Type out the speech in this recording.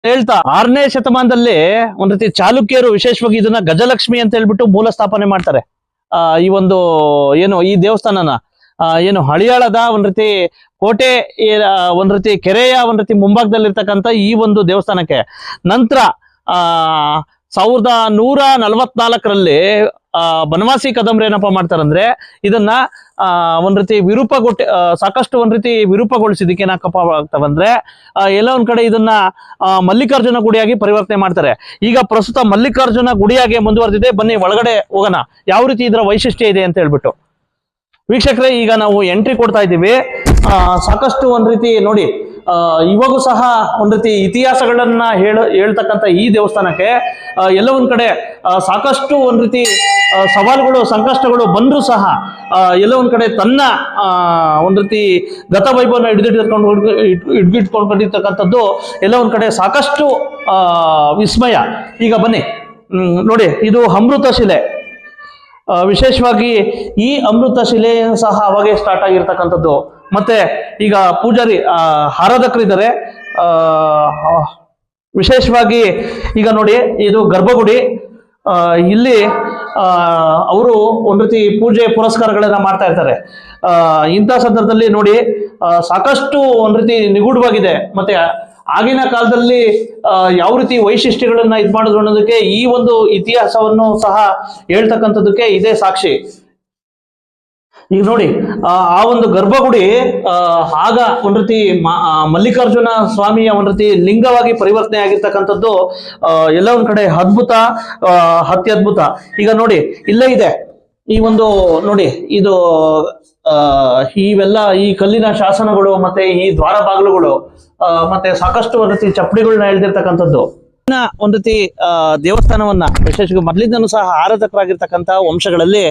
ಹೇಳ್ತಾ 6ನೇ ಶತಮಾನದಲ್ಲಿ ಒಂದ್ ರೀತಿ ಚಾಲುಕ್ಯರು ವಿಶೇಷವಾಗಿ ಇದನ್ನ ಗಜಲಕ್ಷ್ಮಿ ಅಂತ ಹೇಳ್ಬಿಟ್ಟು ಮೂಲ ಸ್ಥಾಪನೆ ಮಾಡ್ತಾರೆ. ಈ ಒಂದು ಏನು ಈ ದೇವಸ್ಥಾನನ ಏನು ಹಳಿಯಾಳದ ಒಂದ್ ರೀತಿ ಕೋಟೆ ಒಂದ್ ರೀತಿ ಕೆರೆಯ ಒಂದ್ ರೀತಿ ಮುಂಭಾಗದಲ್ಲಿರ್ತಕ್ಕಂಥ ಈ ಒಂದು ದೇವಸ್ಥಾನಕ್ಕೆ ನಂತರ 1144ರಲ್ಲಿ ಬನವಾಸಿ ಕದಂಬರು ಏನಪ್ಪಾ ಮಾಡ್ತಾರಂದ್ರೆ ಇದನ್ನ ಒಂದ್ ರೀತಿ ಸಾಕಷ್ಟು ಒಂದ್ ರೀತಿ ವಿರೂಪಗೊಳಿಸಿದಕ್ಕೆ ಏನಾಕಪ್ಪ ಆಗ್ತಾವಂದ್ರೆ ಎಲ್ಲ ಒಂದ್ ಕಡೆ ಇದನ್ನ ಮಲ್ಲಿಕಾರ್ಜುನ ಗುಡಿಯಾಗಿ ಪರಿವರ್ತನೆ ಮಾಡ್ತಾರೆ. ಈಗ ಪ್ರಸ್ತುತ ಮಲ್ಲಿಕಾರ್ಜುನ ಗುಡಿಯಾಗಿ ಮುಂದುವರೆದಿದೆ. ಬನ್ನಿ ಒಳಗಡೆ ಹೋಗೋಣ, ಯಾವ ರೀತಿ ಇದರ ವೈಶಿಷ್ಟ್ಯ ಇದೆ ಅಂತ ಹೇಳ್ಬಿಟ್ಟು. ವೀಕ್ಷಕರೇ, ಈಗ ನಾವು ಎಂಟ್ರಿ ಕೊಡ್ತಾ ಇದ್ದೀವಿ. ಸಾಕಷ್ಟು ಒಂದ್ ರೀತಿ ನೋಡಿ, ಇವಾಗೂ ಸಹ ಒಂದ್ ರೀತಿ ಇತಿಹಾಸಗಳನ್ನ ಹೇಳ್ತಕ್ಕಂಥ ಈ ದೇವಸ್ಥಾನಕ್ಕೆ ಎಲ್ಲ ಒಂದ್ ಕಡೆ ಸಾಕಷ್ಟು ಒಂದ್ ರೀತಿ ಸವಾಲುಗಳು ಸಂಕಷ್ಟಗಳು ಬಂದರೂ ಸಹ ಎಲ್ಲ ಒಂದ್ ಕಡೆ ತನ್ನ ಒಂದ್ ರೀತಿ ಗತವೈಭವನ ಹಿಡಿದಿಟ್ಕೊಂಡಿರ್ತಕ್ಕಂಥದ್ದು ಎಲ್ಲ ಒಂದ್ ಕಡೆ ಸಾಕಷ್ಟು ವಿಸ್ಮಯ. ಈಗ ಬನ್ನಿ ನೋಡಿ, ಇದು ಅಮೃತ ಶಿಲೆ. ವಿಶೇಷವಾಗಿ ಈ ಅಮೃತ ಶಿಲೆ ಸಹ ಅವಾಗೆ ಸ್ಟಾರ್ಟ್ ಆಗಿರ್ತಕ್ಕಂಥದ್ದು. ಮತ್ತೆ ಈಗ ಪೂಜಾರಿ ಆರಾಧಕರಿದ್ದಾರೆ. ವಿಶೇಷವಾಗಿ ಈಗ ನೋಡಿ, ಇದು ಗರ್ಭಗುಡಿ. ಇಲ್ಲಿ ಅವರು ಒಂದ್ ರೀತಿ ಪೂಜೆ ಪುರಸ್ಕಾರಗಳನ್ನ ಮಾಡ್ತಾ ಇರ್ತಾರೆ. ಇಂಥ ಸಂದರ್ಭದಲ್ಲಿ ನೋಡಿ, ಸಾಕಷ್ಟು ಒಂದ್ ರೀತಿ ನಿಗೂಢವಾಗಿದೆ. ಮತ್ತೆ ಆಗಿನ ಕಾಲದಲ್ಲಿ ಯಾವ ರೀತಿ ವೈಶಿಷ್ಟ್ಯಗಳನ್ನ ಇದ್ ಮಾಡಿದ್ರು ಅನ್ನೋದಕ್ಕೆ ಈ ಒಂದು ಇತಿಹಾಸವನ್ನು ಸಹ ಹೇಳ್ತಕ್ಕಂಥದಕ್ಕೆ ಇದೇ ಸಾಕ್ಷಿ. ಈಗ ನೋಡಿ, ಆ ಒಂದು ಗರ್ಭಗುಡಿ ಆಗ ಒಂದ್ ರೀತಿ ಮಲ್ಲಿಕಾರ್ಜುನ ಸ್ವಾಮಿಯ ಒಂದ್ ರೀತಿ ಲಿಂಗವಾಗಿ ಪರಿವರ್ತನೆ ಆಗಿರ್ತಕ್ಕಂಥದ್ದು ಎಲ್ಲ ಒಂದ್ ಕಡೆ ಅದ್ಭುತ, ಅತ್ಯದ್ಭುತ. ಈಗ ನೋಡಿ, ಇಲ್ಲೇ ಇದೆ ಈ ಒಂದು ನೋಡಿ, ಇದು ಇವೆಲ್ಲ ಈ ಕಲ್ಲಿನ ಶಾಸನಗಳು, ಮತ್ತೆ ಈ ದ್ವಾರ ಬಾಗಿಲುಗಳು, ಮತ್ತೆ ಸಾಕಷ್ಟು ಒಂದ್ ರೀತಿ ಚಪ್ಪಡಿಗಳನ್ನ ಎಳ್ದಿರ್ತಕ್ಕಂಥದ್ದು. ಒಂದ್ ರೀತಿ ದೇವಸ್ಥಾನವನ್ನ ವಿಶೇಷವಾಗಿ ಮೊದಲಿಂದನೂ ಸಹ ಆರಾಧಕರಾಗಿರ್ತಕ್ಕಂಥ ವಂಶಗಳಲ್ಲಿ